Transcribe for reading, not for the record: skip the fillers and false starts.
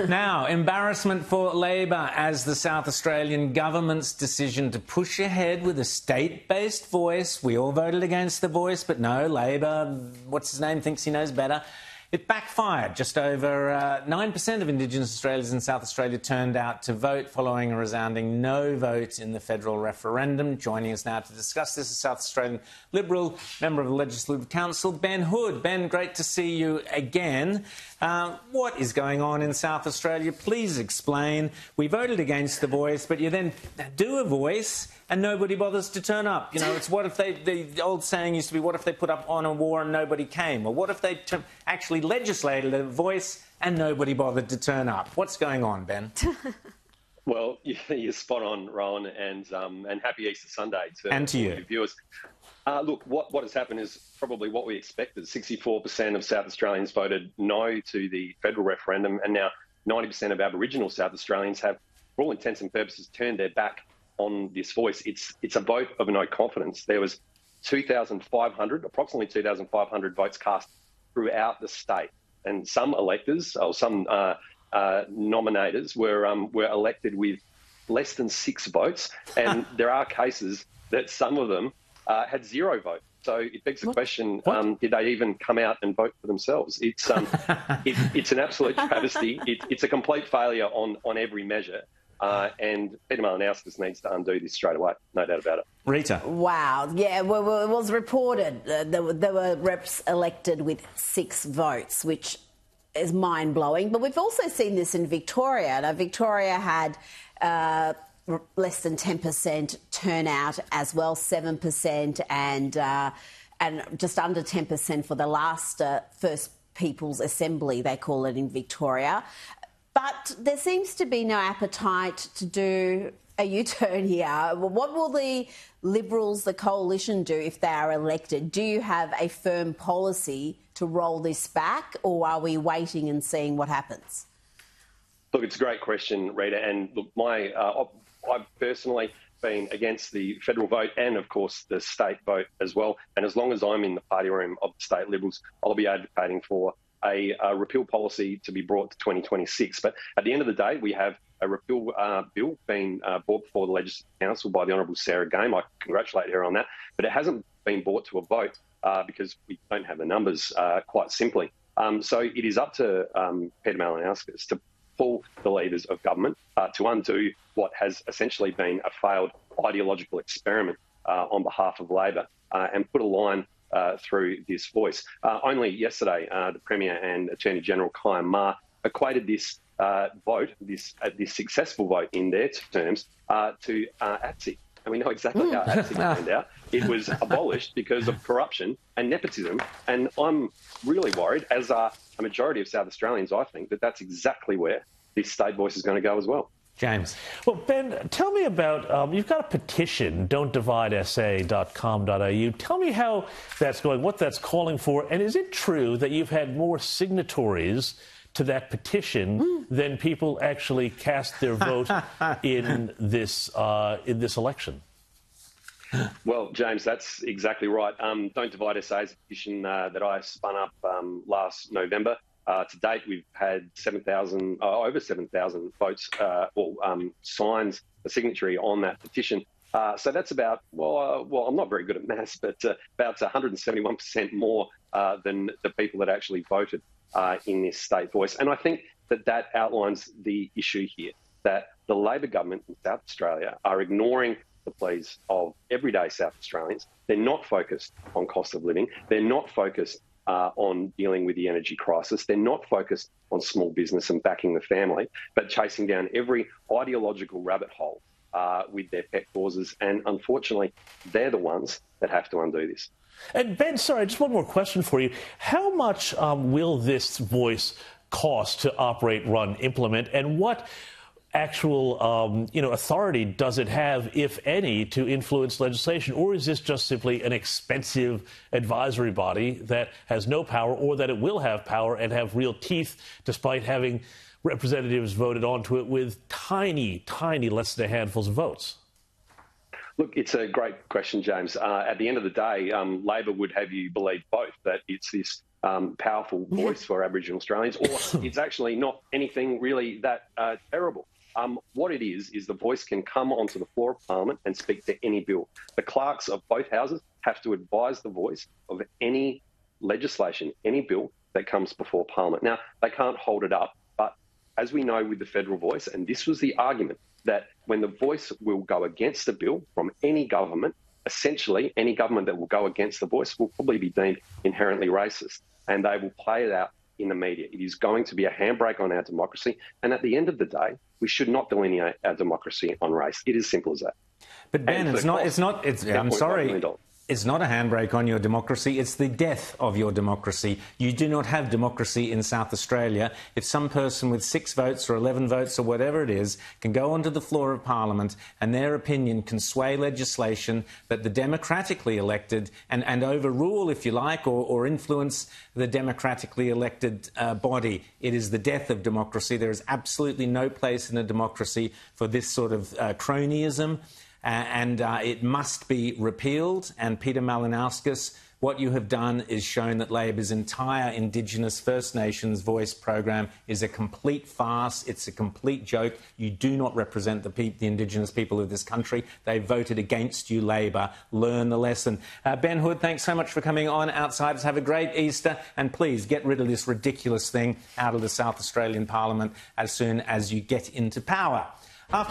Now, embarrassment for Labor as the South Australian government's decision to push ahead with a state-based voice. We all voted against the voice, but no, Labor, what's his name, thinks he knows better. It backfired. Just over 9% of Indigenous Australians in South Australia turned out to vote following a resounding no vote in the federal referendum. Joining us now to discuss this is South Australian Liberal member of the Legislative Council, Ben Hood. Ben, great to see you again. What is going on in South Australia? Please explain. We voted against the voice, but you then do a voice and nobody bothers to turn up. You know, it's what if the old saying used to be, what if they put up on a war and nobody came? Or what if they actually legislated a voice and nobody bothered to turn up? What's going on, Ben? Well, you're spot on, Rowan, and happy Easter Sunday to and to all you. your viewers. Look, what has happened is probably what we expected. 64% of South Australians voted no to the federal referendum, and now 90% of Aboriginal South Australians have, for all intents and purposes, turned their back on this voice. It's a vote of no confidence. There was approximately 2,500 votes cast throughout the state, and some electors or some nominators were elected with less than 6 votes, and there are cases that some of them had 0 votes. So it begs the question: did they even come out and vote for themselves? It's an absolute travesty. It's a complete failure on every measure. And Peter Malinauskas needs to undo this straight away, no doubt about it. Rita. Wow. Yeah, well, it was reported there were reps elected with 6 votes, which is mind-blowing. But we've also seen this in Victoria. Now, Victoria had less than 10% turnout as well, 7%, and just under 10% for the last First People's Assembly, they call it in Victoria. But there seems to be no appetite to do a U-turn here. What will the Liberals, the coalition, do if they are elected? Do you have a firm policy to roll this back, or are we waiting and seeing what happens? Look, it's a great question, Rita. And look, I've personally been against the federal vote and, of course, the state vote as well. And as long as I'm in the party room of the state Liberals, I'll be advocating for a repeal policy to be brought to 2026. But at the end of the day, we have a repeal bill being brought before the Legislative Council by the Honourable Sarah Game. I congratulate her on that. But it hasn't been brought to a vote because we don't have the numbers, quite simply. So it is up to Peter Malinauskas to pull the levers of government to undo what has essentially been a failed ideological experiment on behalf of Labor and put a line through this voice. Only yesterday, the Premier and Attorney General Kyan Ma equated this vote, this successful vote in their terms, to ATSI. And we know exactly how ATSI turned out. It was abolished because of corruption and nepotism. And I'm really worried, as are a majority of South Australians, I think, that that's exactly where this state voice is going to go as well. James. Well, Ben, tell me about, you've got a petition, don'tdividesa.com.au. Tell me how that's going, what that's calling for, and is it true that you've had more signatories to that petition than people actually cast their vote in this election? Well, James, that's exactly right. Don't Divide SA is a petition that I spun up last November. To date, we've had over 7,000 votes or signs, a signatory on that petition. So that's about, well, I'm not very good at maths, but about 171% more than the people that actually voted in this state voice. And I think that outlines the issue here, that the Labor government in South Australia are ignoring the pleas of everyday South Australians. They're not focused on cost of living. They're not focused on dealing with the energy crisis. They're not focused on small business and backing the family, but chasing down every ideological rabbit hole with their pet causes. And unfortunately, they're the ones that have to undo this. And Ben, sorry, just one more question for you. How much will this voice cost to operate, run, implement, and what actual authority does it have, if any, to influence legislation? Or is this just simply an expensive advisory body that has no power, or that it will have power and have real teeth despite having representatives voted onto it with tiny, less than a handful of votes? Look, it's a great question, James. At the end of the day, Labor would have you believe both, that it's this powerful voice for Aboriginal Australians, or it's actually not anything really that terrible. What it is the voice can come onto the floor of Parliament and speak to any bill. The clerks of both houses have to advise the voice of any legislation, any bill that comes before Parliament. Now, they can't hold it up, but as we know with the federal voice, and this was the argument, that when the voice will go against a bill from any government, essentially any government that will go against the voice will probably be deemed inherently racist, and they will play it out in the media. It is going to be a handbrake on our democracy, and at the end of the day, we should not delineate our democracy on race. It is simple as that. But Ben, I'm sorry. It's not a handbrake on your democracy. It's the death of your democracy. You do not have democracy in South Australia. If some person with 6 votes or 11 votes or whatever it is can go onto the floor of Parliament and their opinion can sway legislation that the democratically elected and overrule, if you like, or influence the democratically elected body, it is the death of democracy. There is absolutely no place in a democracy for this sort of cronyism. And it must be repealed. And Peter Malinauskas, what you have done is shown that Labor's entire Indigenous First Nations voice program is a complete farce. It's a complete joke. You do not represent the Indigenous people of this country. They voted against you, Labor. Learn the lesson. Ben Hood, thanks so much for coming on Outsiders. Have a great Easter. And please get rid of this ridiculous thing out of the South Australian Parliament as soon as you get into power.